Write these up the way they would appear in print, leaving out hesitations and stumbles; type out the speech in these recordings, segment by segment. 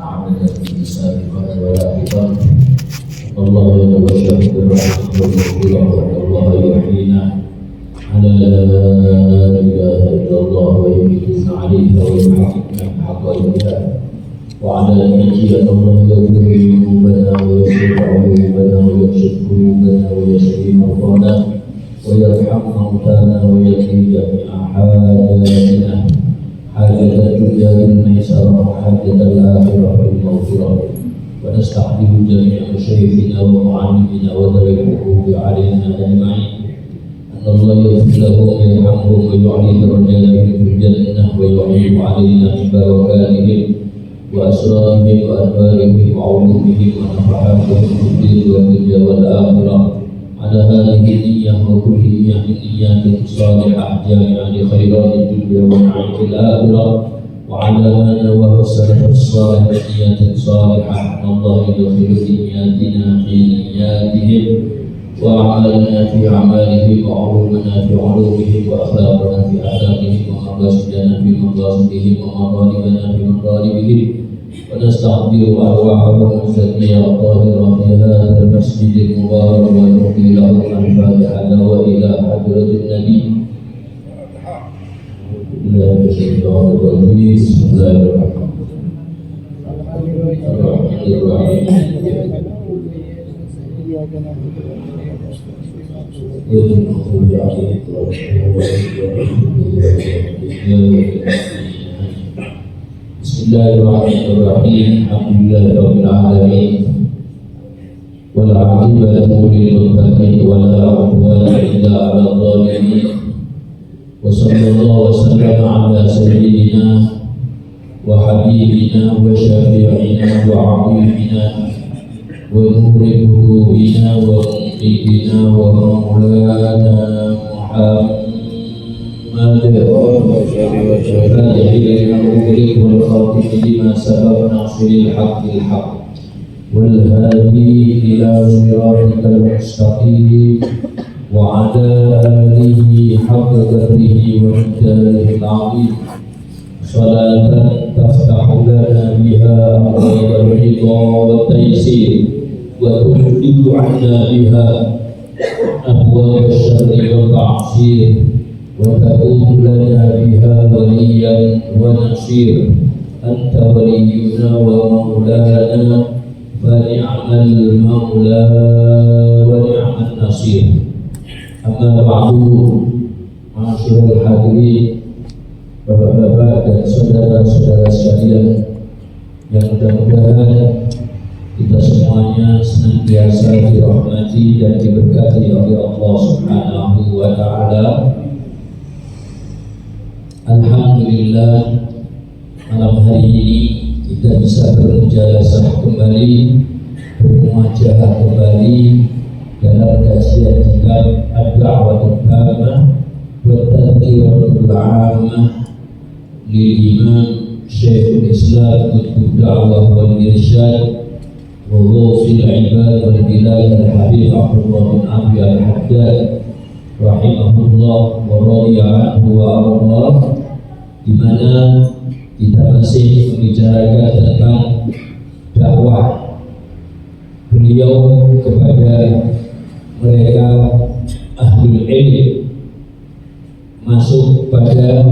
عبدا بالنساء ولا بفرد الله يتبشر بالرحمة والمغفرة وأن الله يحيينا على لا إله إلا الله ويميتنا عليها ويحققنا بحقائقها وعلى أن يجيء الله يغفر ذنوبنا ويغفر عيوبنا ويكشف قلوبنا ويشفي مرضانا ويرحم موتانا ويقضي جميع حاجاتنا حاجة الدنيا بالميسرة وحاجة الآخرة بالمغفرة ونستحضر جميع مشايخنا ومعلمنا وذوي الحقوق علينا أجمعين أن الله يغفر لهم ويرحمهم ويعلي درجاتهم في الجنة ويعيب علينا من بركاتهم وأسرارهم وأنوارهم وعلومهم ونفحاتهم في الدين والدنيا والآخرة على هذه النية وكل نية من نيات صالحة جامعة لخيرات الدنيا ونعيم الآخرة وعلى ما نواه السلف الصالح من نيات صالحة أن الله يدخل نياتنا في نياتهم وأعمالنا في أعمالهم وعلومنا في علومهم وأخلاقنا في أخلاقهم ومقاصدنا في مقاصدهم ومطالبنا في مطالبهم ونستحضر أرواحهم الزكية الطاهرة في هذا المسجد المبارك ونهدي لهم الفاتحة وإلى حضرة النبي. بسم الله الرحمن الرحيم. Bismillahirrahmanirrahim. Alhamdulillahirabbil alamin. Wal 'aqibatu lil muttaqin wa la 'udwana illa 'alal zalimin. Wa sallallahu wa sallama 'ala sayyidina wa habibina wa syafi'ina wa 'azimina wa nuri qulubina wa mu'minina wa maulana Muhammad والخاتم لما سبق ناصر الحق بالحق والهادي إلى صراطك المستقيم وعلى آله حق قدره ومقداره العظيم صلاة تفتح لنا بها أبواب الرضا والتيسير وتغلق عنا بها أبواب الشر والتعسير وتكون لنا بها وليا ونصير أنت ولينا ومولانا فنعم المولى ونعم النصير. أما بعد معاشر الحاضرين, bapak-bapak dan saudara-saudara sekalian yang mudah-mudahan kita semuanya senantiasa dirahmati dan diberkati oleh Allah Subhanahu wa Ta'ala. Alhamdulillah, malam hari ini kita bisa bermujalasah kembali, bermuajahah kembali dalam kajian kitab Ad-Da'watul Tammah wa Tadhkiratul 'Ammah lil Imam Syekhul Islam Qutbud Da'wah wal Irsyad wa Ghawthil 'Ibad wal Bilad Al-Habib Abdullah bin Abi Al-Haddad rahimahullah wa radiya anhu wa ardah, di mana kita masih membicarakan tentang dakwah beliau kepada mereka ahlul ilm. Masuk pada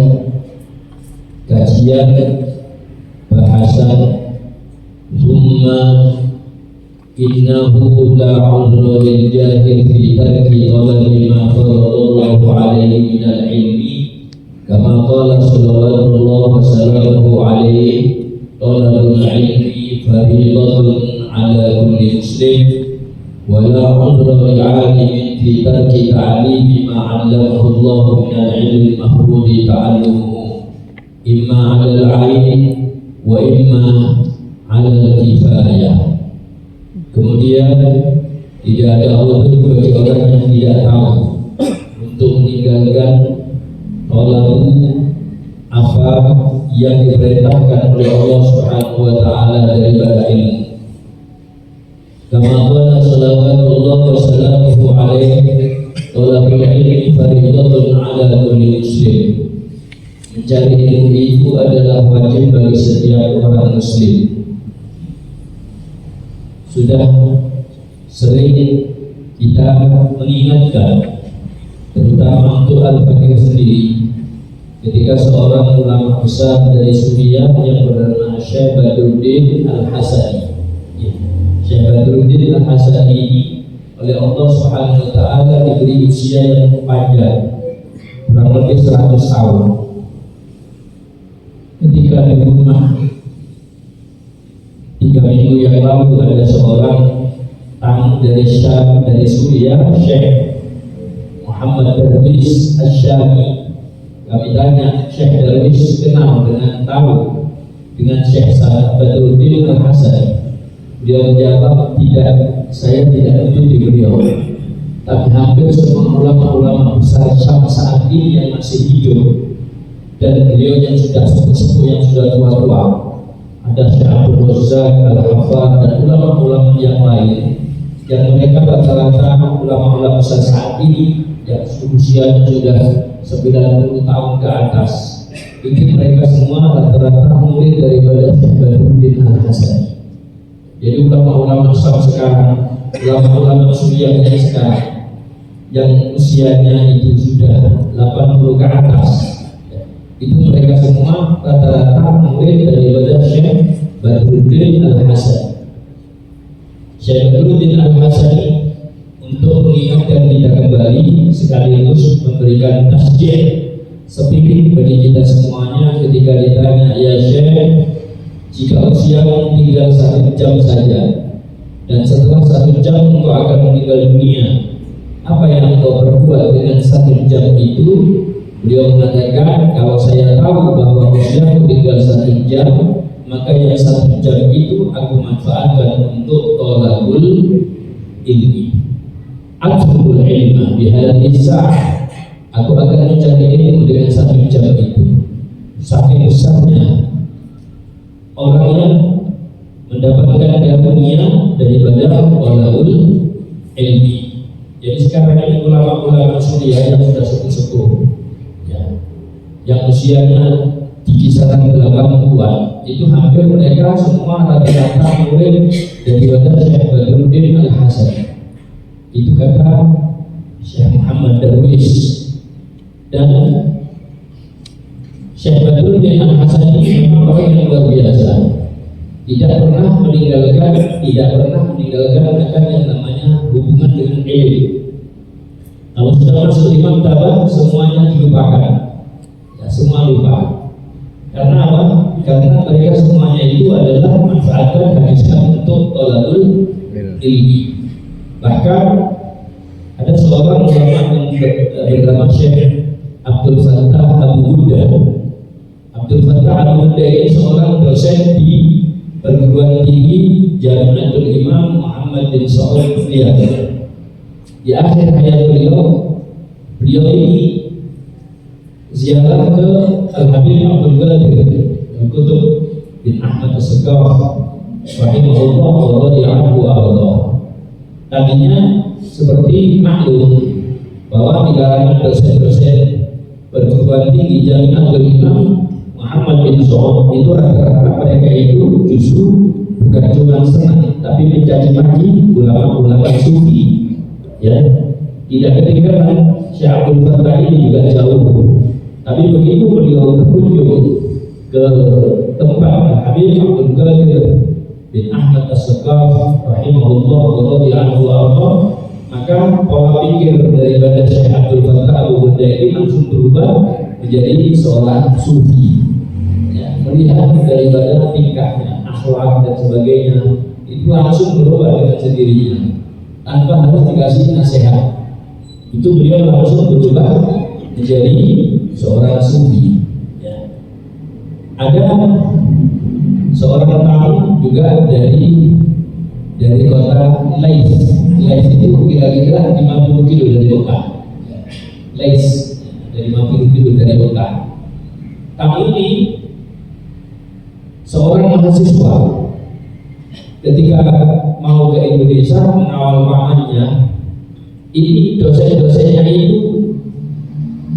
kajian bahasan summa innahu la 'udra lil jahil fi tarki talabi ma faradallahu 'alaihi min al-'ilmi kama qala sallallahu wa sallamu 'alaihi talabul 'ilmi fariidatun 'ala kulli muslim wa la 'udra lil 'alimin fi tarki ta'limi ma 'allamahu Allah min al-'ilmi al-mafrudi ta'allumuhu imma 'ala al-'ain wa imma 'ala al-kifayah. Kemudian tidak ada uzur bagi orang yang tidak tahu untuk meninggalkan talabu apa yang diperintahkan oleh Allah Subhanahu wa Ta'ala daripada ilmu. Kama qala sallallahu wa sallamu alaihi talabul ilmi fariidatun 'ala kulli muslim. Mencari ilmu itu adalah wajib bagi setiap orang muslim. sudah sering kita mengingatkan, terutama untuk Al-Fakir sendiri, ketika seorang ulama besar dari Suriah yang bernama Syekh Badruddin Al-Hasani. Syekh Badruddin Al-Hasani ini oleh Allah Subhanahu wa taala diberi usia yang panjang, kurang lebih 100 tahun. Ketika di rumah 3 minggu yang lalu ada seorang tamu dari Syam, dari Suriah, Syekh Muhammad Darwish Asyami. Kami tanya, Syekh Darwish kenal dengan tahu dengan Syekh Badruddin Al-Hasani? Beliau menjawab, tidak, saya tidak ikuti beliau, tapi hampir semua ulama-ulama besar Syam saat ini yang masih hidup, dan beliau yang sudah sepuh-sepuh, yang sudah tua-tua, ada Syekh Abdul Razak Al-Hafar dan ulama-ulama yang lain, yang mereka rata-rata ulama-ulama besar saat ini yang usianya sudah 90 tahun ke atas. Ini mereka semua rata-rata murid daripada Syekh Badruddin Al-Hasani. Jadi ulama-ulama besar sekarang, ulama-ulama Suriah yang sekarang, yang usianya itu sudah 80 ke atas, itu mereka semua rata-rata murid daripada Syekh Badruddin Al-Hasani. Syekh Badruddin Al-Hasani untuk mengingatkan kita kembali sekaligus memberikan tasjih sepikir bagi kita semuanya ketika ditanya, ya Syekh, jika usiamu tinggal 1 jam saja dan setelah 1 jam engkau akan meninggal dunia, apa yang engkau perbuat dengan 1 jam itu? Beliau mengatakan, kalau saya tahu bahwa usiaku tinggal 1 jam, maka yang 1 jam itu aku manfaatkan untuk thalabul ilmi. Atlubul ilma bihadhihi sa'ah. Aku akan mencari ilmu dengan 1 jam itu. Saking besarnya orang yang mendapatkan karunia daripada thalabul ilmi. Jadi sekarang ini ulama-ulama Suriah yang sudah sepuh-sepuh, ya, yang usianya di kisaran 80-an, itu hampir mereka semua rata-rata murid daripada Syekh Badruddin Al-Hasani. Itu kata Syekh Muhammad Darwish. Dan Syekh Badruddin Al-Hasani memang orang yang luar biasa, tidak pernah meninggalkan akan yang namanya hubungan dengan ilmu. Kalau sudah masuk di maktabah, semuanya dilupakan, ya, semua lupa. Karena apa? Karena mereka semuanya itu adalah manfaatkan habiskan untuk thalabul ilmi. Bahkan ada seorang ulama yang bernama Syekh Abdul Fattah Abu Buddha. Abdul Fattah Abu Buddha ini seorang dosen di perguruan tinggi Jamiatul Imam Muhammad bin Saud Riyadh. Di akhir hayat beliau ini ziarah ke Al-Habib Abdul Qadir Al-Qutub bin Ahmad As-Saqqaf rahimahullah wa radiyallahu anhu. Tadinya seperti maklum bahwa di kalangan dosen-dosen perguruan tinggi Jamiatul Imam Muhammad bin Saud itu rata-rata mereka itu justru bukan cuma senang, tapi mencaci maki ulama-ulama sufi. Ya, tidak ketinggalan Syekh Abdul Fattah ini juga jauh. Tapi begitu beliau berkunjung ke tempat Habib Abdul Qadir bin Ahmad As-Saqqaf rahimahullah wa radiyallahu anhu, maka pola pikir daripada Syekh Abdul Fattah Abu Buddha ini langsung berubah menjadi seorang sufi. Ya, melihat daripada tingkahnya, akhlak dan sebagainya, itu langsung berubah dengan sendirinya tanpa harus dikasih nasihat. Itu beliau langsung berubah menjadi seorang sufi. Ya. Ada seorang tamu juga dari kota Lais. Lais itu kira-kira 50 kilo dari Mekah. Lais dari 50 kilo dari Mekah. Tamu ini seorang mahasiswa. Ketika mau ke Indonesia mengawal pamannya, ini dosen-dosennya itu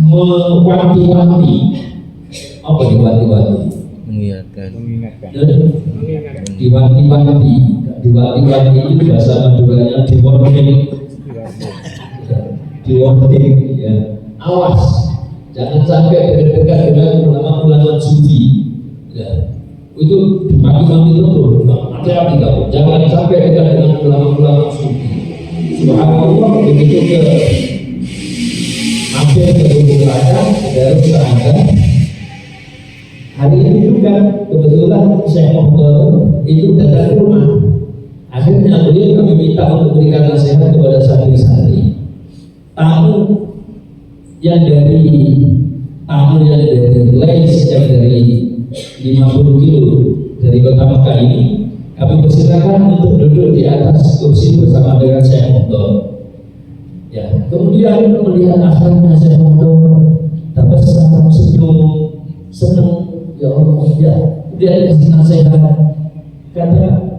mewanti-wanti. Apa diwanti-wanti? Mengingatkan. Diwanti-wanti. Diwati-wati itu bahasa Maduranya di warning ya. Awas, jangan sampai dekat-dekat dengan ulama-ulama sufi ya. Itu dimaki-maki terus, hati-hati kamu, jangan sampai dekat dengan ulama-ulama sufi. Subhanallah, begitu ke hampir ke Bukaladan, dari Anda. Hari ini juga kebetulan saya Muhdar itu datang ke rumah. Akhirnya beliau kami minta untuk berikan nasihat kepada santri-santri. Tamu yang dari Lais yang dari 50 kilo dari kota Mekah ini, kami persilakan untuk duduk di atas kursi bersama dengan Syekh Muhdar. Ya, kemudian melihat akhlaknya Syekh Muhdar, tabassum, senyum, senang, ya Allah, ya. Dia kasih nasihat, kata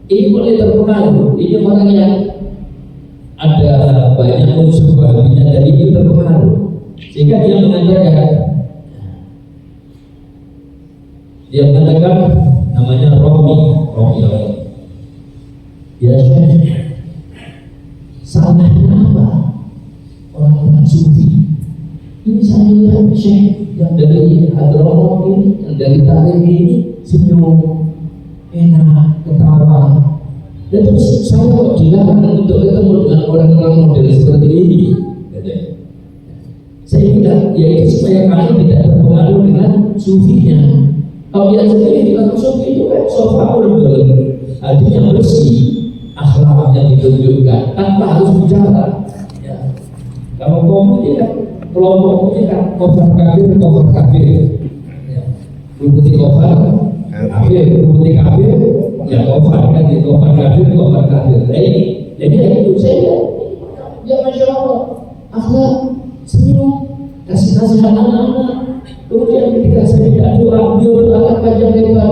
ini boleh terpengaruh, ini orang yang ada banyak unsur bahagianya dari itu terpengaruh, sehingga dia mengatakan namanya Romi ya Syekh, salahnya apa orang-orang sufi ini? Saya lihat Syekh yang dari Hadramaut ini, yang dari Tarim ini senyum, enak, ketawa. Dan terus saya kok dilarang untuk ketemu dengan orang-orang model seperti ini. Saya bilang, ya itu supaya kalian tidak terpengaruh dengan sufinya. Kalau dia sendiri bilang sufi itu kan sofaul, artinya bersih, akhlak yang ditunjukkan tanpa harus bicara. Ya. Kalau kamu ini kan kelompok ini kan kofar kafir. Ya. Rubuti kofar kafir, ya kofar kan di kofar kafir. Nah ini, jadi itu saya ya Masya Allah, akhlak, senyum, kasih nasihat anak-anak. Kemudian ketika saya tidak doa, beliau doakan panjang lebar.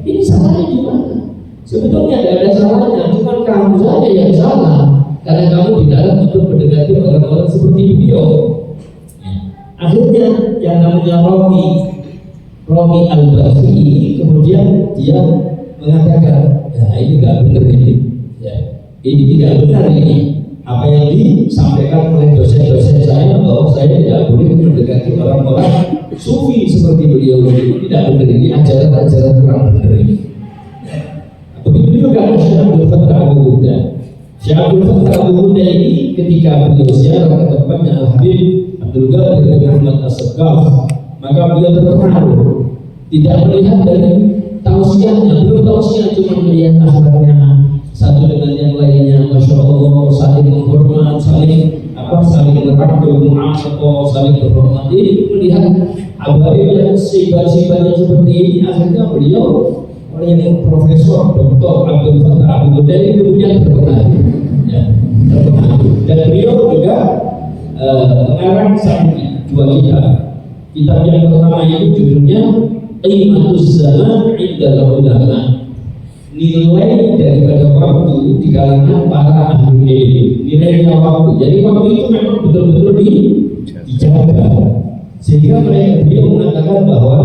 Ini salahnya di mana? Sebetulnya tidak ada salahnya, cuma kamu saja yang salah karena kamu dilarang untuk mendekati orang-orang seperti beliau. Akhirnya yang namanya Romi Al-Basri kemudian dia mengatakan, ya ini tidak benar ini, ya ini tidak benar ini. Apa yang disampaikan oleh dosen-dosen saya bahwa saya tidak boleh mendekati orang-orang sufi seperti beliau ini, tidak benar ini, ajaran-ajaran kurang benar ini. Begitu juga Syekh Abdul Fattah Al-Buddha. Syekh Abdul Fattah Al-Buddha ini ketika beliau ziarah ke tempatnya Al-Habib Abdul Qadir bin Ahmad As-Saqqaf, maka beliau terpengaruh, tidak melihat dari tausiahnya, belum tausiah, cuma melihat akhlaknya satu dengan yang lainnya, Masya Allah, saling menghormat, saling merangkul, saling berhormat. Ini melihat abai yang sifat-sifatnya seperti ini, akhirnya beliau orang yang Profesor Dr. Abdul Fattah Al-Buddha ini kemudian terpengaruh, ya, terpengaruh. Dan beliau juga mengarang dua kitab yang pertama itu judulnya Qimatuz Zaman Indal Ulama, nilai daripada waktu di kalangan para ahli ilmu, nilainya waktu. Jadi waktu itu memang betul-betul dijaga, sehingga beliau mengatakan bahwa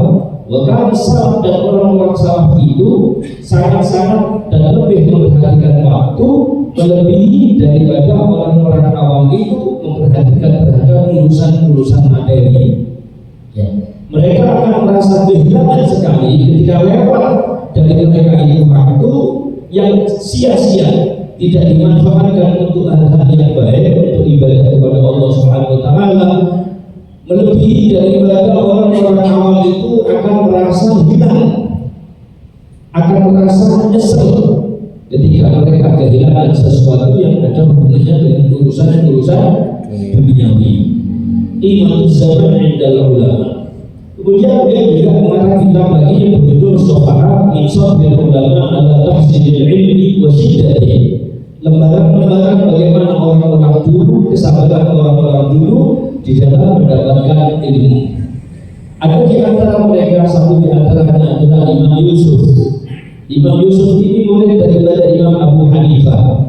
wakil salaf dan orang-orang salaf itu sangat-sangat dan lebih memperhatikan waktu melebihi daripada orang-orang awam itu memperhatikan terhadap urusan-urusan materi. Ya. Mereka akan merasa kehilangan sekali ketika lewat dari mereka itu waktu yang sia-sia, tidak dimanfaatkan untuk hal-hal yang baik, untuk ibadah kepada Allah Subhanahu wa Ta'ala, melebihi daripada orang-orang awam itu akan merasa hilang, akan merasa nyesel ketika mereka kehilangan sesuatu yang ada hubungannya dengan urusan-urusan duniawi. Qimatuz zaman indal ulama. Kemudian dia juga mengarang kitab lagi yang berjudul Sohara Insaf bil Ulama ala Tahsidil Ilmi wa Shiddati. Lembaran-lembaran bagaimana orang-orang dulu, kesabaran orang-orang dulu di dalam mendapatkan ilmu. Ada di antara mereka, satu di antaranya adalah Imam Yusuf. Imam Yusuf ini murid daripada Imam Abu Hanifah.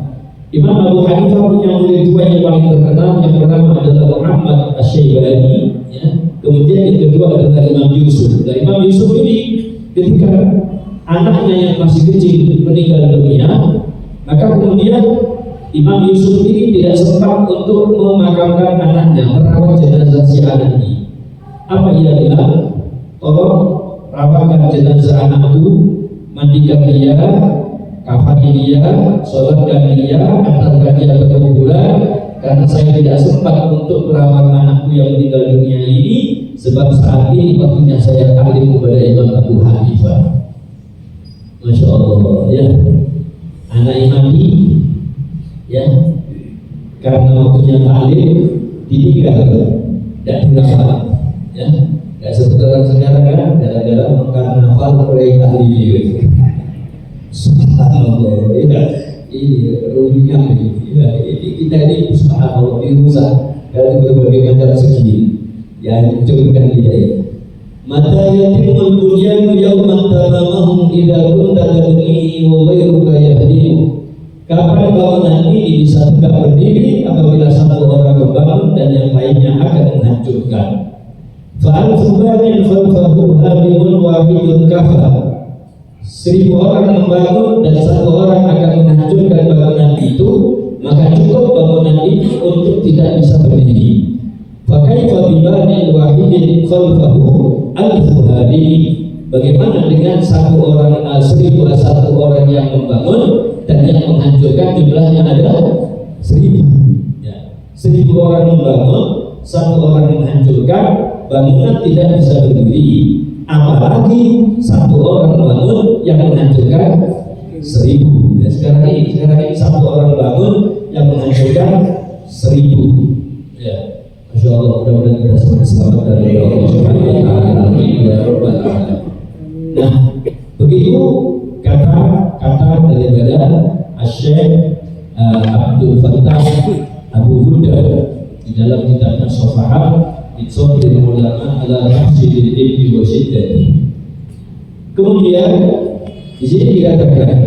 Imam Abu Hanifah punya murid dua yang paling terkenal. Yang pertama adalah Muhammad Asy-Syaibani, ya. Kemudian yang kedua adalah Imam Yusuf. Dan Imam Yusuf ini ketika anaknya yang masih kecil meninggal dunia, Maka kemudian Imam Yusuf ini tidak sempat untuk memakamkan anaknya, merawat jenazah si anak ini. Apa ia bilang? Tolong rawatkan jenazah anakku, mandikan dia, kafani dia, sholatkan dia, antarkan dia ke kuburan, karena saya tidak sempat untuk merawat anakku yang meninggal dunia ini, sebab saat ini waktunya saya taklim kepada Imam Abu Hanifah. Masya Allah, ya. Anak mati, ya, karena waktunya taklim ditinggal, tidak dirawat, ya. Gak seperti orang sekarang kan, gara-gara mengkarnaval proyek tahlil. Subhanallah, ya, ini ruginya, ya, ini kita ini subhanallah dirusak dari berbagai macam segi, yang hancurkan dia. Mata yatimul bunyanu yawman taramahum idza kunta tadnihi wa ghairuka yahdimu. Kapan bangunan ini bisa tegak berdiri apabila satu orang membangun dan yang lainnya akan menghancurkan. Fa'al fubanin khalfahu habimun wahidun kafa. 1000 orang membangun dan satu orang akan menghancurkan bangunan itu, maka cukup bangunan itu untuk tidak bisa berdiri. Fakaifa bibanin wahidin khalfahu alfu hadin. Bagaimana dengan satu orang 1001 orang yang membangun dan yang menghancurkan jumlahnya adalah 1000. Ya. 1000 orang membangun, satu orang menghancurkan, bangunan tidak bisa berdiri. Apalagi satu orang bangun yang menghancurkan 1000. Ya, sekarang ini satu orang bangun yang menghancurkan 1000. Ya. Masya Allah, mudah-mudahan kita semua selamat dari Allah Subhanahu wa Ta'ala. Ya Rabbal Alamin. Nah, begitu kata daripada Syekh Abdul Fattah Abu Huda di dalam kitabnya Shafa'at Itsobir Ulama ala Rahsidil Ilmi wa Syiddati. Kemudian di sini dikatakan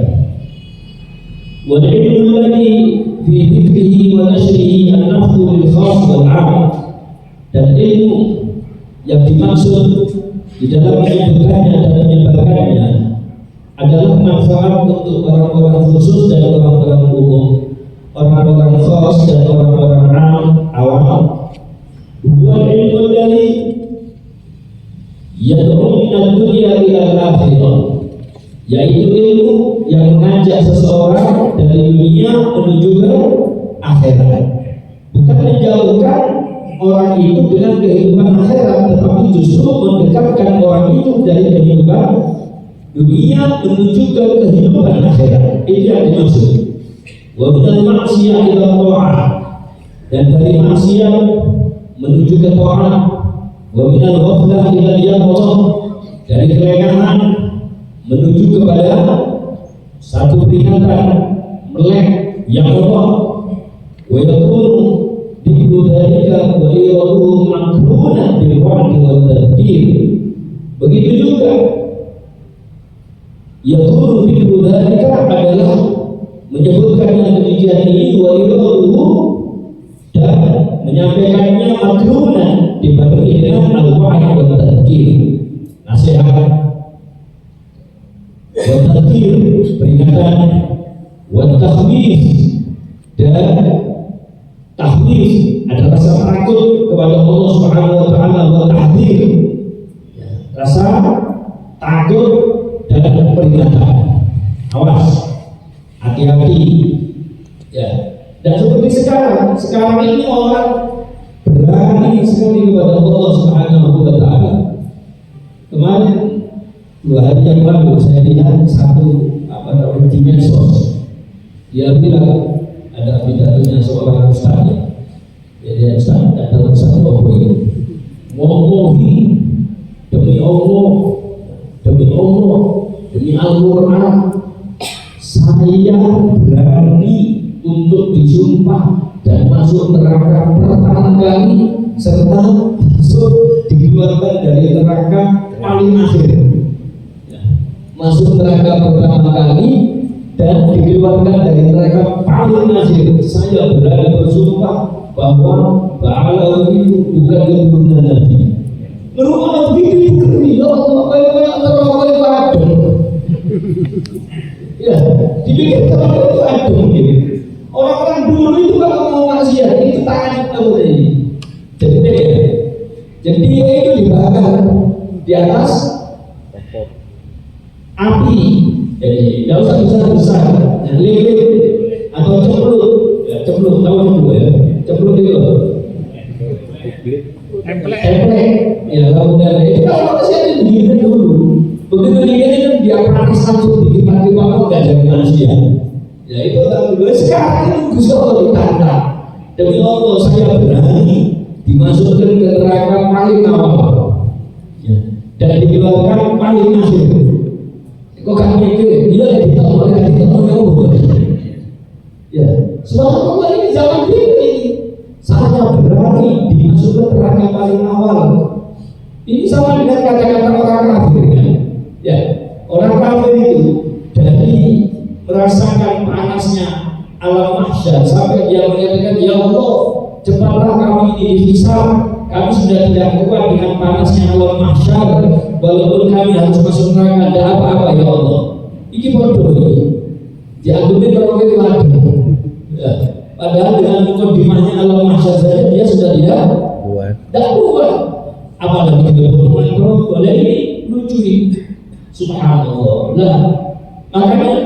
wal ilmu alladhi fi dhikrihi wa nashrihi an-naf'u bil khas wal 'am. Dan ilmu yang dimaksud di dalam menyebutkannya dan menyebarkannya adalah manfaat untuk orang-orang khusus dan orang-orang umum, orang-orang khas dan orang-orang awam. Huwa ilmu dari yad'u min ad-dunya ila al-akhirah, yaitu ilmu yang mengajak seseorang dari dunia menuju ke akhirat, bukan menjauhkan orang itu dengan kehidupan akhirat, tetapi justru mendekatkan orang itu dari kehidupan dunia menuju ke kehidupan akhirat. Itu yang dimaksud. Wa minal ma'siyah ila ta'ah, dan dari maksiat menuju ke ta'ah. Wa minal ghaflah ila yaqظah, dari kelengahan menuju kepada satu peringatan melek yaqظah. Wa yakunu dikru dalika wa iraduhu makrunan bil wa'di wal tadbir. Begitu juga yakunu dikru dalika adalah menyebutkan yang demikian ini wa iraduhu, dan menyampaikannya makrunan dibarengi dengan al-wa'di wal tadbir, nasihat, wal tadbir peringatan, wal takhwif, dan tahwif ada rasa takut kepada Allah Subhanahu wa Ta'ala, wa tahdzir, rasa takut dan peringatan. Awas, hati-hati, ya. Dan seperti sekarang ini orang berani sekali kepada Allah Subhanahu wa Ta'ala. Kemarin 2 hari yang lalu saya lihat satu di medsos, dia bilang ada pidatonya seorang ustaz. Jadi ustaz datang ustaz apa ini? Wallahi demi Allah, demi Al-Quran, saya berani untuk disumpah dan masuk neraka pertama kali, serta masuk dikeluarkan dari neraka paling akhir. Masuk neraka pertama kali dan dikeluarkan dari neraka paling akhir. Saya berani bersumpah bahwa Ba'alau itu bukan keturunan Nabi. Mereka begitu ya Allah, kayak neraka padang. Ya, dipikir kalau itu adem gitu. Orang-orang dulu itu kalau mau maksiat itu tangan apa ini? Jadi dia itu dibakar di atas api. Jadi tidak usah besar-besar, lilin atau cemplung. Ya, cemplung tahu cemplung ya? Cemplung itu. Template. Ya, kemudian itu kalau maksiat itu begini dulu. Begitu dia dia panas langsung dikit-dikit nggak jadi manusia. Ya itu dulu. Sekarang itu Gusti Allah ditantang. Demi Allah saya berani dimasukkan ke neraka paling awal, ya, dan dikeluarkan paling akhir. Kok kan mikir dia ditolong ya. Suatu ini zaman ini saya berani dimasukkan ke neraka paling awal. Ini sama dengan kata-kata orang kafir kan? Ya, orang kafir itu dari merasakan panasnya alam mahsyar sampai dia menyatakan ya Allah cepatlah kami ini dihisab, kami sudah tidak kuat dengan panasnya alam mahsyar, walaupun kami harus masuk neraka ada apa-apa ya Allah. Ini bodoh ini diagumin kalau itu ada ya. Padahal dengan mukadimahnya alam mahsyar saja dia sudah tidak kuat, apalagi dengan pengumuman boleh ini lucu ini. Subhanallah. Nah, makanya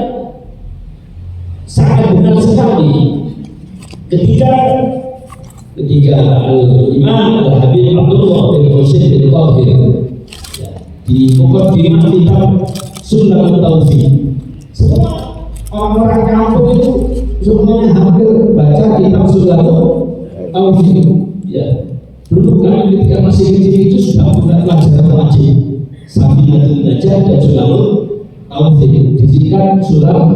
sangat benar sekali ketika Imam Al-Habib Abdullah bin Husain bin Tahir di mukadimah kitab Sunnah Tauhid, semua orang-orang kampung itu semuanya hampir baca kitab Sunnah Tauhid. Ya, dulu kami ketika masih kecil itu sudah punya pelajaran wajib Safinatul Najah dan Sulamul Tauhid, disingkat Sulam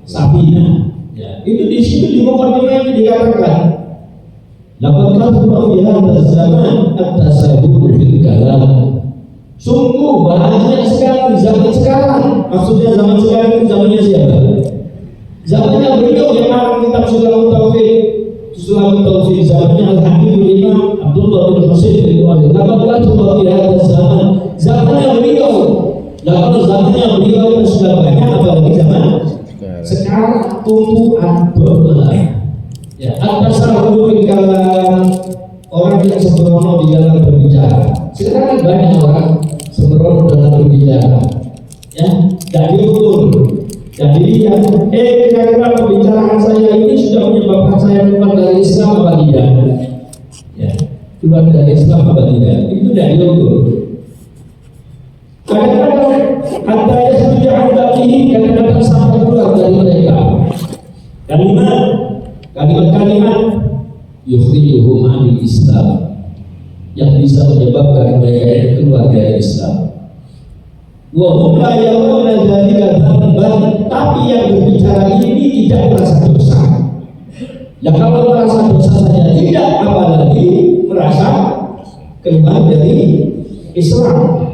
Safina. Ya, itu di situ di mukadimah itu dikatakan, "Laqad kathura fi hadzal zaman at-tasahhul fil kalam." Sungguh banyak sekali zaman sekarang. Maksudnya zaman sekarang itu zamannya siapa? Zamannya beliau yang mengarang kitab Sulamul Tauhid. Sulamul Tauhid zamannya Al-Habib Imam Abdullah bin Husain bin Tahir. Laqad kathura fi hadzal zaman. Zamannya beliau. Lalu zamannya beliau itu sudah banyak, apalagi zaman sekarang tumbuhan berbelah. Ya, at-tasahhul fil kalam, orang yang sembrono di dalam berbicara. Sekarang banyak orang sembrono dalam berbicara. Ya, tidak diukur. Jadi yang kira-kira pembicaraan saya ini sudah menyebabkan saya keluar dari Islam apa tidak? Ya, keluar dari Islam apa tidak? Itu tidak diukur. Kadang-kadang antara setuju ini kadang-kadang sampai keluar dari mereka kalimat-kalimat yukhrijuhum anil Islam yang bisa menyebabkan mereka keluar dari Islam. Wa hum la yarawna dzalika dzamban, tapi yang berbicara ini tidak merasa dosa. Ya kalau merasa dosa saja tidak, apalagi merasa keluar dari Islam.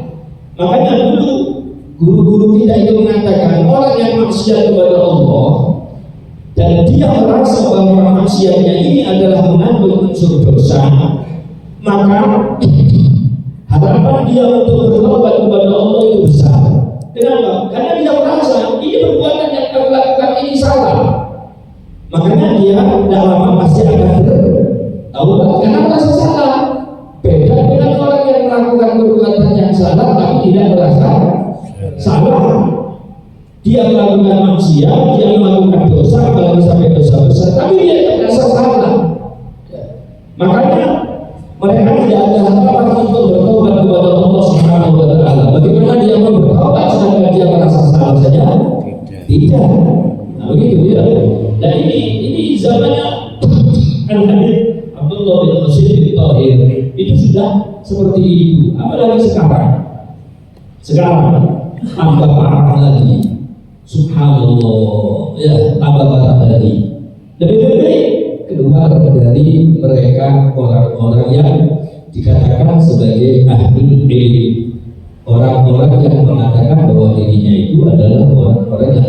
Makanya dulu guru-guru kita itu mengatakan orang yang maksiat kepada Allah dan dia merasa bahwa maksiatnya ini adalah mengandung unsur dosa, maka harapan dia untuk bertobat kepada Allah itu besar. Kenapa? Karena dia merasa ini perbuatan yang aku lakukan ini salah. Makanya dia tidak lama pasti akan bertaubat karena merasa salah. Beda dengan orang yang melakukan perbuatan yang salah tapi tidak merasa salah. Dia melakukan maksiat, dia melakukan dosa, apalagi sampai dosa besar, tapi dia tidak merasa salah. Makanya mereka tidak ada harapan untuk bertobat kepada Allah Subhanahu wa Ta'ala. Bagaimana dia mau bertobat sedangkan dia merasa salah saja? Tidak. Nah begitu ya. Dan ini zamannya Al-Habib Abdullah bin Husain bin Tahir itu sudah seperti itu. Apalagi sekarang tambah parah lagi. Subhanallah, ya tambah parah lagi. Lebih-lebih keluar dari mereka orang-orang yang dikatakan sebagai ahlul ilm, orang-orang yang mengatakan bahwa dirinya itu adalah orang-orang yang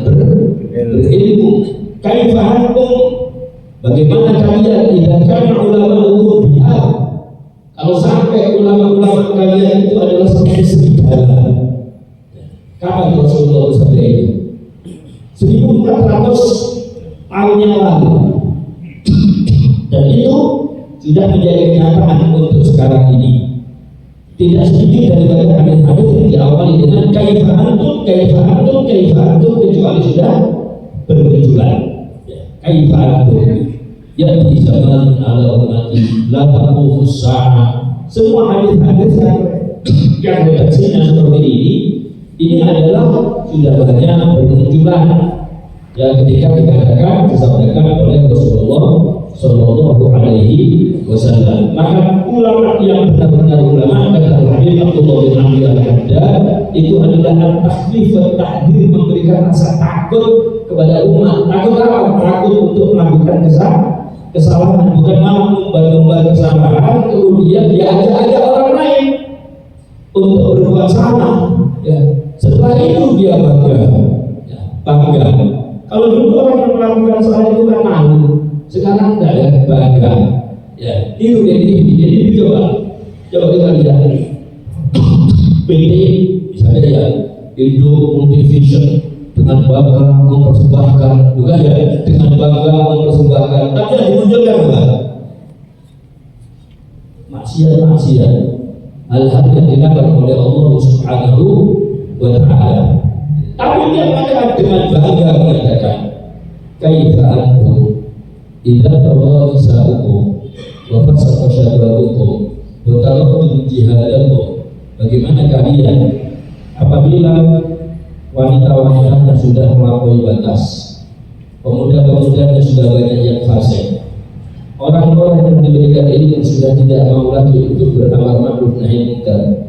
berilmu. Kaifahakum, bagaimana kalian tidak kan ulama hukum biar kalau sampai ulama-ulama kalian itu adalah seperti serigala. Kapan Rasulullah bersabda itu? 1400 tahun yang lalu. Dan itu sudah menjadi kenyataan untuk sekarang ini. Tidak sedikit daripada hadis-hadis yang diawali dengan kaifa antum, kecuali sudah bermunculan. Kaifa antum, ya'ti zaman ala ummati la taqumus sa'ah. Semua hadis-hadis yang redaksinya seperti ini adalah sudah banyak bermunculan. Ya, ketika dikatakan disampaikan oleh Rasulullah Sallallahu Alaihi Wasallam. Maka ulama yang benar-benar ulama, kata Habib Abdullah bin Amir Al-Haddad, itu adalah at-takhfif wa tahdzir, memberikan rasa takut kepada umat. Takut apa? Takut untuk melakukan kesalahan, bukan malah membar kesalahan kemudian diajak-ajak orang lain untuk berbuat salah. Ya, setelah itu dia bangga. Kalau dulu orang yang melakukan salah itu kan malu, sekarang tidak ada, bangga. Ya, itu jadi coba kita lihat PT misalnya ya Indo Multivision dengan bangga mempersembahkan, juga ya dengan bangga mempersembahkan, tapi yang dimunculkan apa? Maksiat, hal-hal yang dilakukan oleh Allah Subhanahu wa Ta'ala. Tapi dia mereka dengan bangga mengatakan, kaifa antum idza tawassaukum wa fasaqa syababukum wa taraktum jihadakum. Bagaimana kalian apabila wanita-wanita yang sudah melampaui batas, pemuda-pemuda yang sudah banyak yang fasik, orang-orang yang diberikan ilmu sudah tidak mau lagi untuk beramar ma'ruf nahi munkar,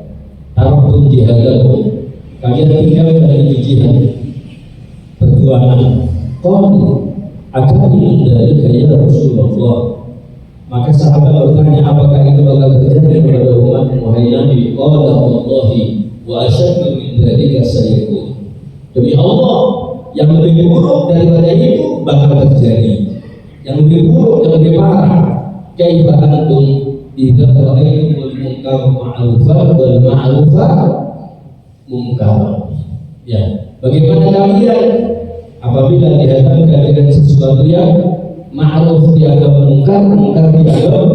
taraktum jihadakum, kalian tinggalkan dari jihad perjuangan. Qalu akani dari kaya Rasulullah. Maka sahabat bertanya, apakah itu bakal terjadi kepada umat wahai Nabi? Qala wallahi wa asyaddu min dzalika sayakun. Demi Allah, yang lebih buruk daripada itu bakal terjadi. Yang lebih buruk, yang lebih parah. Kaifa antum idza ra'aytumul munkar ma'rufan wal ma'rufa munkar. Ya, bagaimana kalian apabila dihadapkan dengan sesuatu yang ma'ruf dianggap munkar, munkar dianggap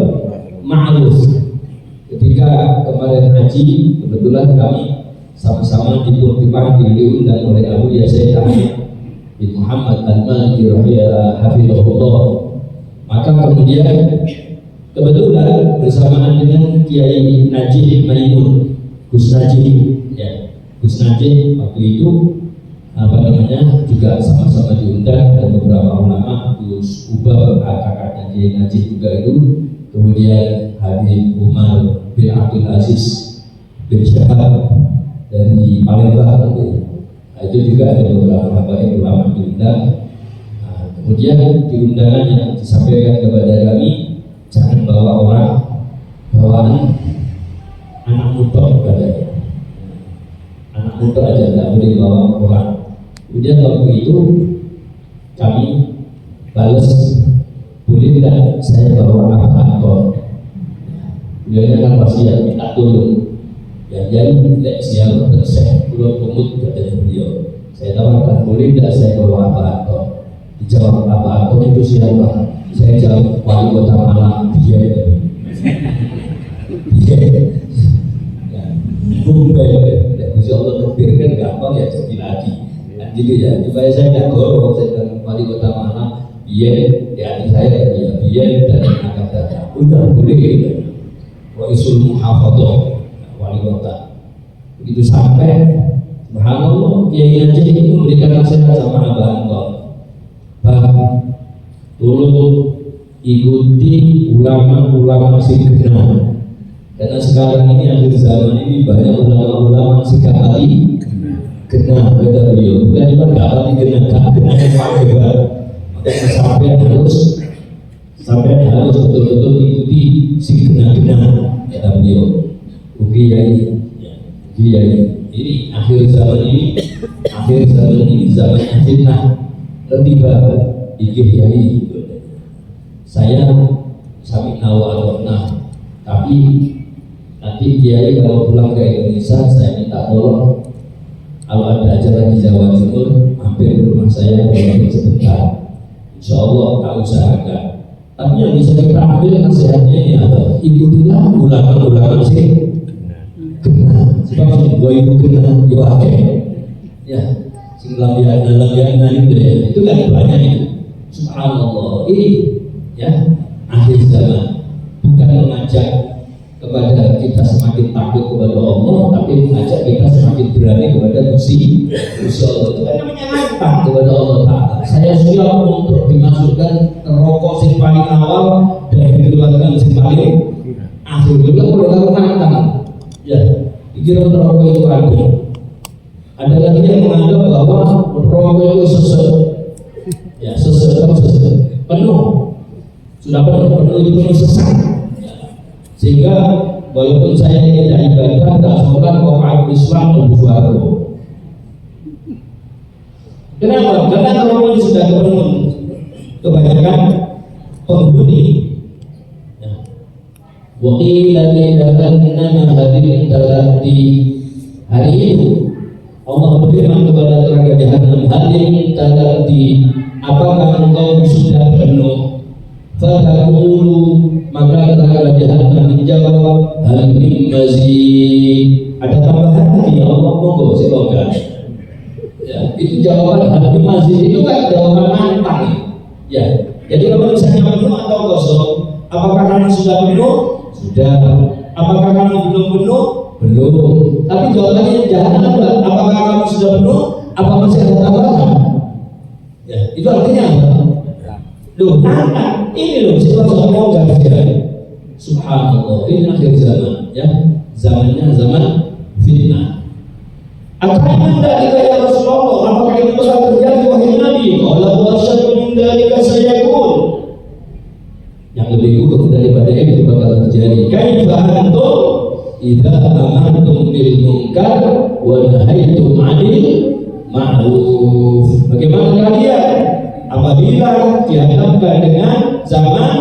ma'ruf. Ketika kemarin haji, kebetulan kami sama-sama dipanggil diundang oleh Abu Yazid bin Muhammad Al-Maliki hafizahullah. Maka kemudian kebetulan bersamaan dengan Kiai Najib Maimun, Gus Najib, ya. Gus Najib waktu itu juga sama-sama diundang, dan beberapa ulama, Gus Ubal kakaknya Kiai Najib juga itu, kemudian Habib Umar bin Abdul Aziz bin Syahab dari Palembang gitu. Itu juga ada beberapa ulama diundang. Kemudian di undangan yang disampaikan kepada kami, jangan bawa orang, bawaan anak muda katanya. Anak muda aja, tidak boleh bawa orang. Kemudian waktu itu kami balas, boleh tidak saya bawa apa-apa? Beliau kan wasiat minta tolong. Ya jadi tidak siap bersih, pulau pemut katanya beliau. Saya tawarkan, boleh tidak saya bawa apa-apa? Dijawab, apa-apa itu siapa? Saya jawab, wali kota Malang, dia. Insya Allah kebirkan gampang ya, jadi lagi. Gitu ya, supaya saya tidak gorong, saya dengan wali kota Malang, dia di hati saya, dia dan akan datang. Udah boleh gitu. Wa isul muhafadzah, wali kota. Begitu sampai, subhanallah, Kiai Najib itu memberikan nasihat sama Abah Anton. Tolong ikuti ulama-ulama si genah, karena sekarang ini akhir zaman ini banyak ulama-ulama si kali genah, kata beliau. Bukan cuma kali genah yang pakai bar. Makanya sampai harus betul-betul ikuti si genah-genah, kata beliau. Kiai, ini akhir zaman ini zamannya fitnah. Ketiba, Kiai, saya sami'na wa ata'na, tapi nanti Kiai kalau pulang ke Indonesia saya minta tolong Kalau ada acara di Jawa Timur, mampir ke rumah saya walaupun sebentar. Insya Allah tak usahakan. Tapi yang bisa kita ambil nasihatnya ini apa? Ikutilah ulama-ulama sih kena. Sebab gue ibu kena diwakil. Ya, sing lambiana itu ya. Itu kan banyak itu. Subhanallah. Ini ya akhir zaman. Bukan mengajak kepada kita semakin takut kepada Allah, tapi mengajak kita semakin berani kepada Gusti Allah. Itu kan namanya nantang kepada Allah Ta'ala. Saya siap untuk dimasukkan ke rokok sing paling awal dan dikeluarkan sing paling akhir. Juga boleh kamu nantang. Ya, pikir rokok itu ada. Ada lagi yang menganggap bahwa rokok itu sesat. Ya, sesat penuh. Sudah penuh itu penuh sesat. Sehingga walaupun saya tidak ibadah, tak sholat, orang Islam membuat. Kenapa? Karena rokok sudah kebanyakan penghuni. Waqila li'annana hadirin talati. Hari itu Allah berfirman kepada neraka jahanam, hadirin talati, apakah engkau sudah penuh? Fataqulu, maka neraka jahanam menjawab, hal min mazid. Ada tambahan lagi, Allah monggo silakan. Ya, itu jawaban hal min mazid itu kan jawaban nantang. Ya, jadi kalau misalnya penuh atau kosong, apakah kamu sudah penuh? Sudah. Apakah kamu belum penuh? Belum. Tapi jawabannya jahanam enggak. Apakah kamu sudah penuh? Apa masih ada tambahan? Ya, itu artinya apa? Loh, nantang. Ini loh situasi mau enggak terjadi. Subhanallah, ini akhir zaman, ya. Zamannya zaman fitnah. Akan dalika ya Rasulullah, apakah itu bakal terjadi wahai Nabi? Qala wa syaddu min dalika sayakun. Yang lebih buruk daripada itu bakal terjadi. Kaifa antum idza amartum bil munkar wa nahaytum 'anil ma'ruf. Bagaimana kalian apabila dihadapkan dengan zaman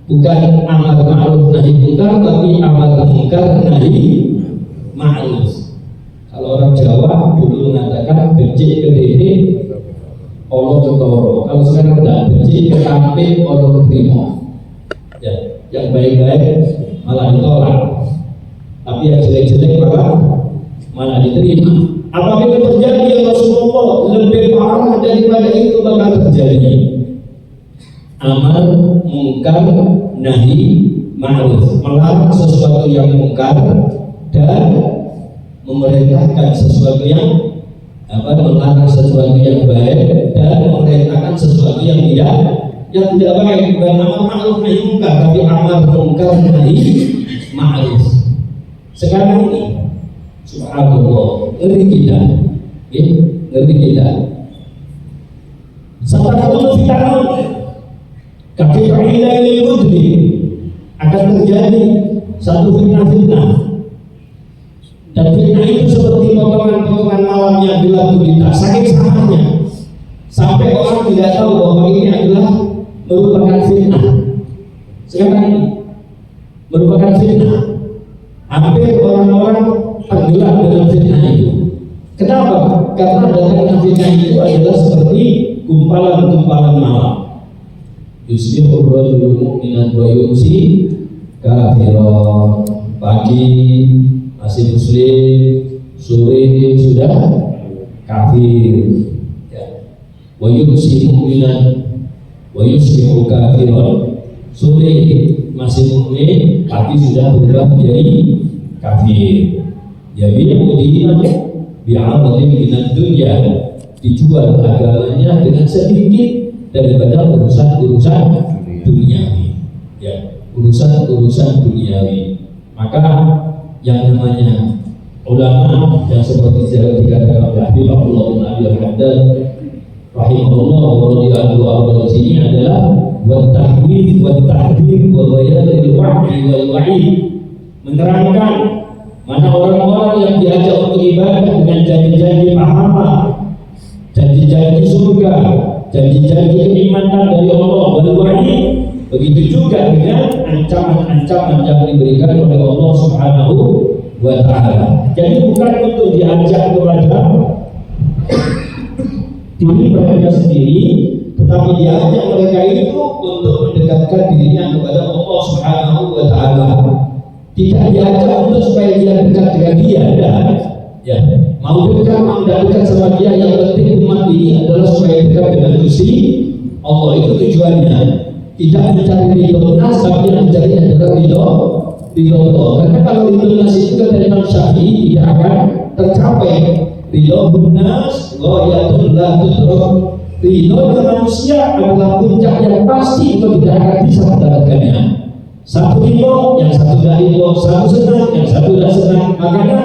bukan amar ma'ruf nahi munkar, tapi amar munkar nahi ma'ruf. Kalau orang Jawa dulu mengatakan becik ke dene Allah ketoro. Kalau sekarang tidak, becik ke tampe Allah keterima. Ya, yang baik-baik malah ditolak, tapi yang jelek-jelek malah diterima. Apabila terjadi ya Rasulullah, lebih parah daripada itu bakal terjadi. Amar munkar nahi ma'ruf, melarang sesuatu yang munkar dan memerintahkan sesuatu yang melarang sesuatu yang baik dan memerintahkan sesuatu yang tidak baik. Bukan amar ma'ruf nahi munkar, tapi amar munkar nahi ma'ruf. Sekarang ini subhanallah, ngeri kita, ya, ngeri kita. Satakunu fitnah, kaki kaidah ini mudri, akan terjadi satu fitnah. Dan fitnah itu seperti potongan-potongan malam yang gelap gulita, saking sangatnya sampai orang tidak tahu bahwa ini adalah merupakan fitnah. Sekarang ini merupakan fitnah. Hampir orang-orang tenggelam dengan fitnah itu. Kenapa? Karena datangnya fitnah itu adalah seperti gumpalan-gumpalan malam. Yusbihur rajulu mu'minan wa yumsi kafiran. Pagi masih muslim, sore sudah kafir. Ya. Wa yumsi mu'minan wa yusbihu kafiran. Sore masih mukmin, pagi sudah berubah menjadi kafir. Ya bi'udina bi'amadin minad dunya, dijual agamanya dengan sedikit daripada urusan-urusan duniawi. Ya, urusan-urusan duniawi. Maka yang namanya ulama yang seperti dikatakan oleh Habib Abdullah bin Abi Al-Haddad rahimahullah wa radhiyallahu anhu di sini adalah wa tahwid wa tahdhib wa bayanil wa'di wal wa'id, menerangkan mana orang-orang yang diajak untuk ibadah dengan janji-janji pahala, janji-janji surga, janji-janji kenikmatan dari Allah wal wa'id, begitu juga dengan ancaman-ancaman yang diberikan oleh Allah Subhanahu wa ta'ala. Jadi bukan untuk diajak kepada diri mereka sendiri, tetapi diajak mereka itu untuk mendekatkan dirinya kepada Allah Subhanahu wa Ta'ala. Tidak diajak untuk supaya dia dekat dengan dia, ya. Mau dekat, mau tidak dekat sama dia, yang penting umat ini adalah supaya dekat dengan Gusti Allah. Itu tujuannya. Tidak mencari ridho nas, tapi yang mencari adalah ridho Allah. Karena kalau ridho nas itu kata Imam Syafi'i tidak akan tercapai. Ridho nas, ghayatul la tudrak. Ridho manusia adalah puncak yang pasti itu tidak akan bisa mendapatkannya. Satu ridho, yang satu tidak ridho, satu senang, yang satu tidak senang. Makanya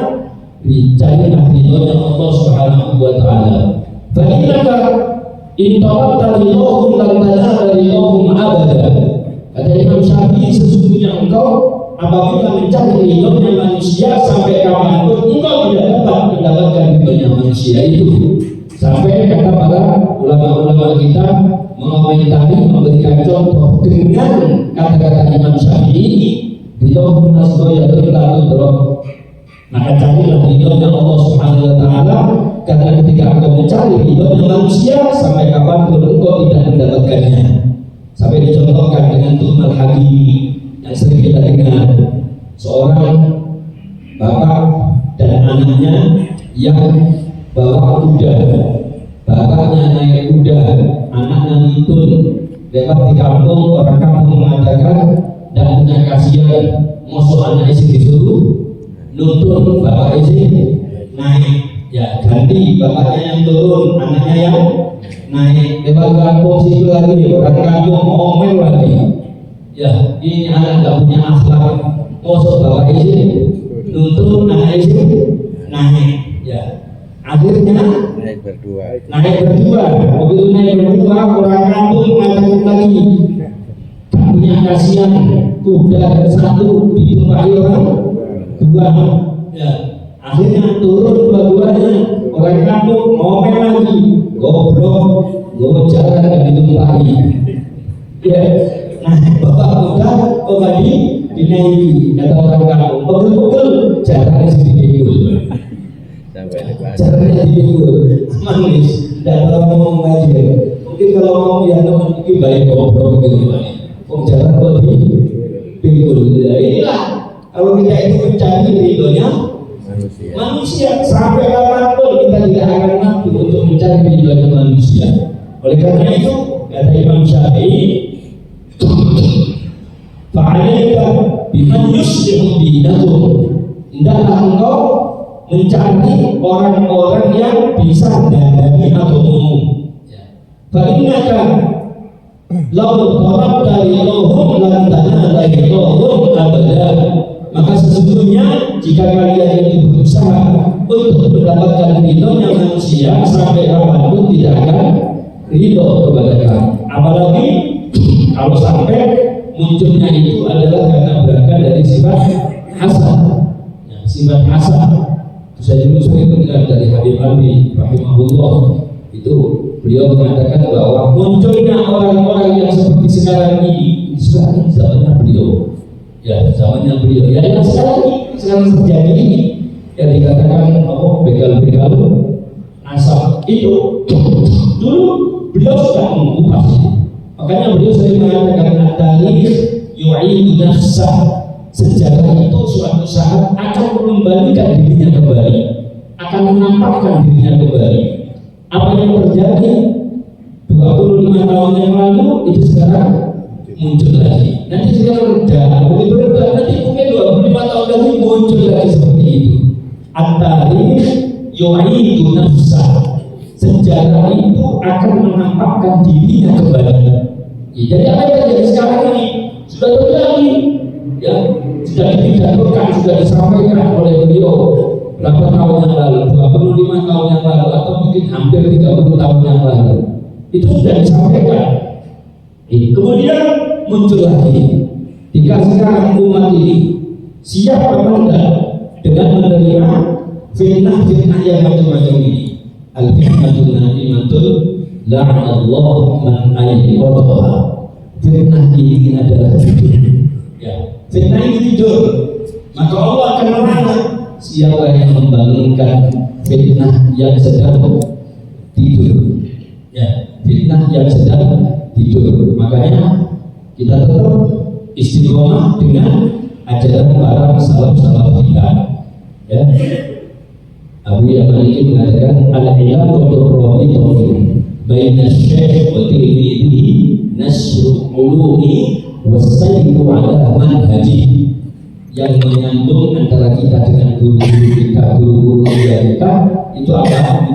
dicarilah ridhonya Allah Subhanahu wa Ta'ala. Fa innaka in tawatta ridhohum lan tanala ridhohum abada. Kata Imam Syafi'i, sesungguhnya engkau apabila mencari ridhonya manusia sampai kapanpun engkau tidak dapat mendapatkan ridhonya manusia itu. Sampai kata para ulama-ulama kita mengomentari, memberikan contoh dengan kata-kata Imam Syafi'i, ridhohum nasgoyatul la tudrak. Maka carilah ridhonya Allah Subhanahu wa Ta'ala, karena ketika engkau mencari ridhonya manusia sampai kapanpun engkau tidak mendapatkannya. Sampai dicontohkan dengan Tuhmal Hakimi yang sering kita dengar, seorang bapak dan anaknya yang bawa kuda. Bapaknya naik kuda, anaknya nuntun lewat di kampung. Orang kampung mengatakan dan punya kasihan, mosok anak isi disuruh nuntun, bapak isi naik, ya ganti bapaknya yang turun, anaknya yang naik. Lewat kampung situ lagi, orang kampung ngomel lagi, ya ini anak gak punya akhlak, mosok bapak isi nuntun, anak isi naik, ya akhirnya naik berdua. Begitu naik berdua, orang kampung mengatakan lagi, gak punya kasihan, kuda satu ditumpahi orang dua, ya akhirnya turun dua-duanya. Orang kampung ngomel lagi, goblok, gue jalan gak ditumpahi, ya. Nah bapak kuda kok gak dinaiki, kata orang kampung, pegel-pegel jalannya sedikit dulu, caranya dipikul manis, dan kalau ngomong aja mungkin kalau ngomong yang mungkin baik ngobrol gitu, jalan kok dipikul. Ya inilah kalau kita itu mencari ridhonya manusia, sampai kapanpun kita tidak akan mampu untuk mencari ridhonya manusia. Oleh karena itu kata Imam Syafi'i, fa'alaika biman yuslihu dinakum, hendaklah engkau mencari orang-orang yang bisa dandani agamamu. Fa'innaka law talabta ridhohum lan tanala ridhohum abada. Maka sesungguhnya jika kalian itu berusaha untuk mendapatkan ridhonya manusia, sampai kapanpun tidak akan ridho kepada kamu. Apalagi kalau sampai munculnya itu adalah karena berangkat dari sifat hasad. Sifat hasad. Saya dulu sering mendengar dari Habib Ali rahimahullah, itu beliau mengatakan bahwa munculnya orang-orang yang seperti sekarang ini zamannya beliau, ya zamannya beliau, ya yang sekarang terjadi ini, yang dikatakan begal-begal nasab itu dulu beliau sudah mengupas. Makanya beliau sering mengatakan at-tarikh yu'idu nafsah. Sejarah itu suatu saat akan mengembalikan dirinya kembali, akan menampakkan dirinya kembali. Apa yang terjadi 25 tahun yang lalu itu sekarang muncul lagi. Nanti sekarang reda, begitu reda, nanti mungkin 25 tahun lagi muncul lagi seperti itu. At-tarikh yu'idu nafsah. Sejarah itu akan menampakkan dirinya kembali. Ya, jadi apa yang terjadi sekarang ini sudah terjadi, ya sudah dipidatokan, sudah disampaikan oleh beliau berapa tahun yang lalu, 25 tahun yang lalu, atau mungkin hampir 30 tahun yang lalu. Itu sudah disampaikan. Kemudian muncul lagi. Jika sekarang umat ini siap apa enggak dengan menerima fitnah-fitnah yang macam-macam ini. Al-fitnatul na'imatul la'anallahu man ayyqadha. Fitnah ini adalah jujur. Ya, fitnah ini jujur. Maka Allah akan melaknat siapa yang membangunkan fitnah yang sedang fitnah yang sedang tidur. Makanya kita tetap istiqomah dengan ajaran para salaf kita. Ya. Abu Yaman ini mengatakan al-ilm wa turabitun baina syekh wa tilmidihi nasru ulumi wasayru ala manhaji, yang menyambung antara kita dengan guru-guru kita itu apa?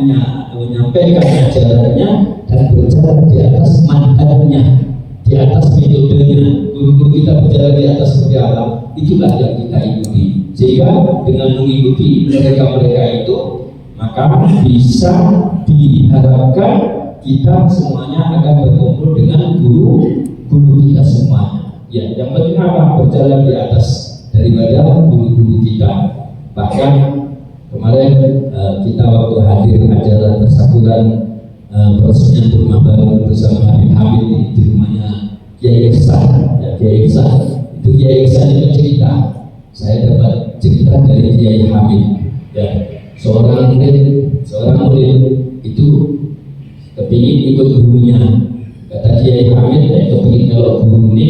Menyampaikan ajarannya dan berjalan di atas manhajnya, di atas metodenya. Guru-guru kita berjalan di atas seperti apa, itulah yang kita ikuti. Sehingga dengan mengikuti mereka itu, maka bisa diharapkan kita semuanya akan berkumpul dengan guru kita semuanya. Ya, yang penting apa? Berjalan di atas daripada guru-guru kita. Bahkan kemarin kita waktu hadir acara persatuan peresmian rumah baru bersama Habib Hamid di rumahnya Kiai Ihsan. Ya, Kiai Ihsan itu Kiai Ihsan itu cerita. Saya dapat cerita dari Kiai Hamid. Ya, seorang murid itu kepingin ikut gurunya. Kata Kiai Hamid, kepingin kalau guru ini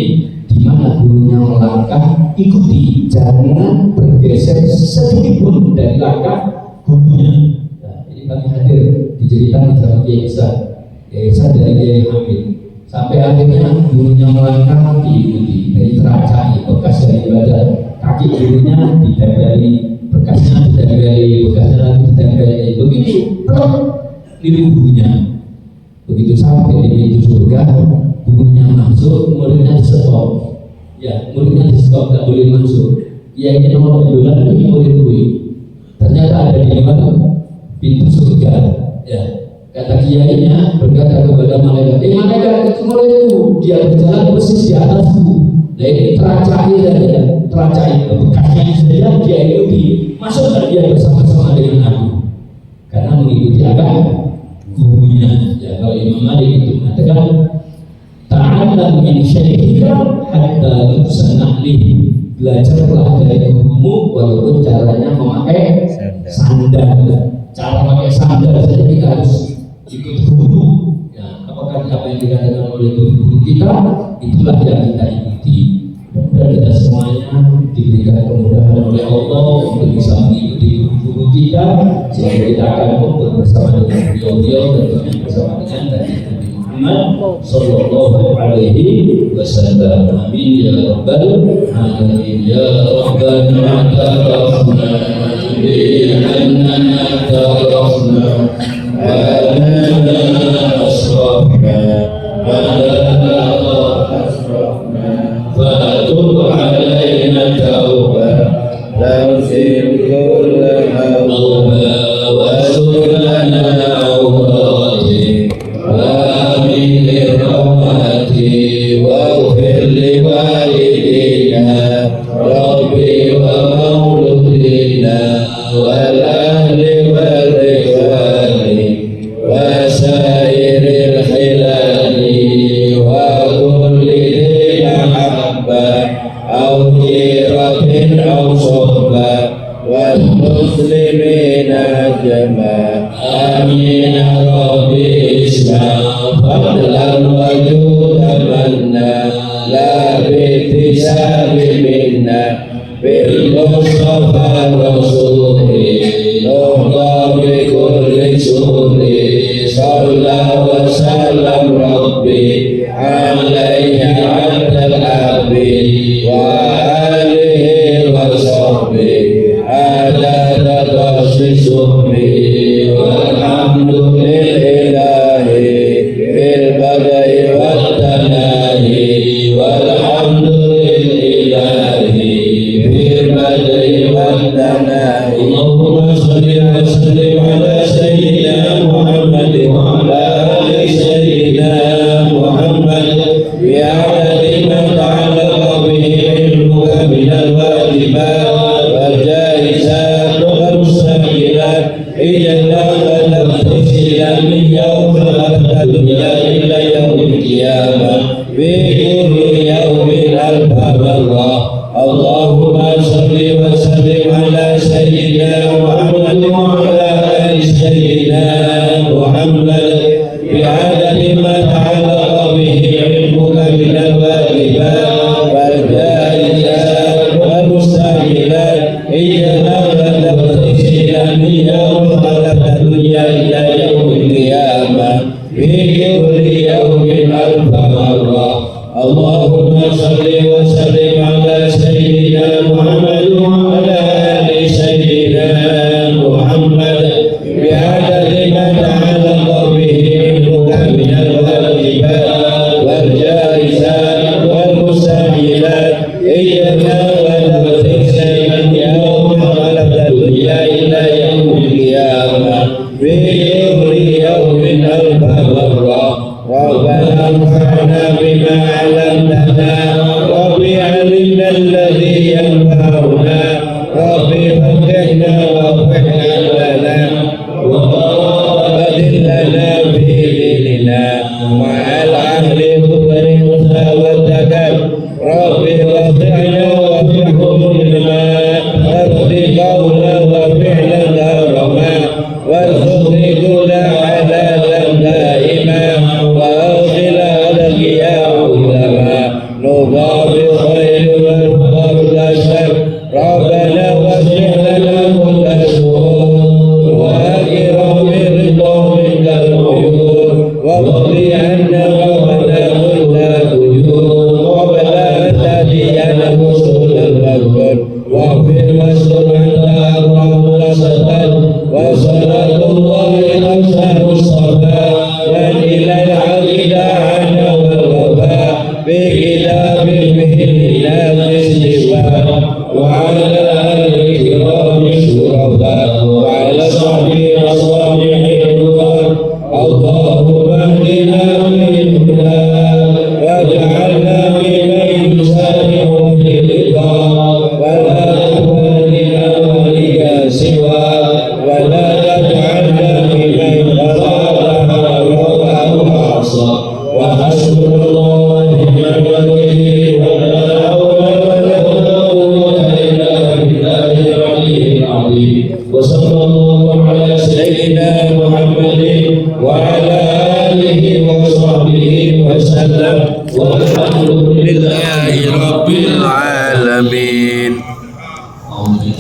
di mana gurunya melangkah, ikuti, jangan bergeser sedikit pun dari langkah gurunya. Nah, ini kami hadir diceritakan sama Kiai Ihsan dari Kiai Hamid. Sampai akhirnya gurunya melangkah diikuti, dari teracai bekas daripada kaki gurunya ditempeli, bekasnya ditempeli, bekasnya lagi ditempeli, begitu niru gurunya. Begitu sampai di pintu surga, gurunya masuk, muridnya di stop. Ya, muridnya di stop, tak boleh masuk. Kiai nomor 12 ini murid gue. Ternyata ada di luar pintu surga. Ya, kata kiainya berkata kepada malaikat, malaikat itu muridku, dia berjalan persis di atasku. Nah ini teracai saja, teracai bekasnya saja dia ikuti. Masuklah dia bersama-sama dengan aku, karena mengikuti agama gurunya. Ya, kalau Imam Malik itu mengatakan ta'allam min syaikhika hatta yusanahli, belajarlah dari gurumu walaupun caranya memakai sandal. Cara memakai sandal saja kita harus ikut guru. Ya, apakah apa yang dikatakan oleh guru kita, itulah yang kita ikuti. Dan kita semuanya diberikan kemudahan oleh Allah untuk bisa mengikuti guru kita, sehingga kita akan kumpul bersama dengan beliau dan bersama dengan Nabi Muhammad sallallahu alaihi wasallam. Amin ya rabbal alamin. Ya rabbana ta'arafna bi annana ta'arafna wa annana asrafna wa la asrafna fatub alaina tauba تغفر كل موضوع واستر لنا عوراتي وآمن لرواتي واغفر لوالدينا ربي ومولودينا والأهل والإخوان وسائر الخلال وكل ذي محبة أو جيرة أو صحبة والمسلمين جميعا آمين ربي اسمع فضلا وجودا منا لا باكتساب منا بالمصطفى رسوله نرضى بكل سور صلى وسلم ربي عليه عبد العبد وآله وصحبه عدد تخصصه والحمد لله في البدء والتناهي والحمد لله في البدء والتناهي. اللهم صل وسلم على سيدنا محمد وعلى آل سيدنا محمد بعدد ما تعلق به علمك من الواجبات والجائزات والمستقبلات إجابة تفصيلا من يوم خلقت الدنيا إلى يوم القيامة في كل يوم ألف مرة. اللهم صل وسلم على سيدنا محمد وعلى آل سيدنا محمد بعدد ما علمك من الواجبات والجائزات والمستحيلات إياك وتفصيلا من يوم خلق الدنيا إلى يوم القيامة في كل يوم ألف مرة. اللهم صل وسلم على سيدنا محمد وعلى آل سيدنا محمد بعدد ما تعلق به علمك من الواجبات والجائزات والمستحيلات إياك وتفصيلا من يوم خلق الدنيا إلى يوم القيامة في كل يوم ألف مرة. ربنا انفعنا بما علمتنا رب علمنا الذي ينفعنا رب فقهنا وفقنا لنا وبدل لنا في ديننا مع العهد كفر والتكب رب وفقنا وفقهم لما أرض قولا وفعلا كرما وارزقني كل حلالا دائما وأوصل على يا علما نضاف خير والفضل شر ربنا واصلح لنا كل سوء وأكرم برضا منك العيون واقضي عنا ربنا كل ديون قبل أن تأتينا وصول المغفر واغفر واستر أنت أكرم وسطا وصلاة الله خمسة الصفا إلى العقيد عنا والوفاء بكتاب مهلنا باستواء وعلى آل الكرام الشرفاء وعلى صحبه الصالحين اللهم اهدنا منهما واجعلنا ممن يسارع في الرضا ولا تولنا وليا سوى ولا تجعلنا ممن خذلنا وعصى وحسبنا الله ونعم الوكيل ولا حول ولا قوة إلا بالله العلي العظيم. وصلى الله على سيدنا محمد وعلى آله وصحبه وسلم والحمد لله رب العالمين.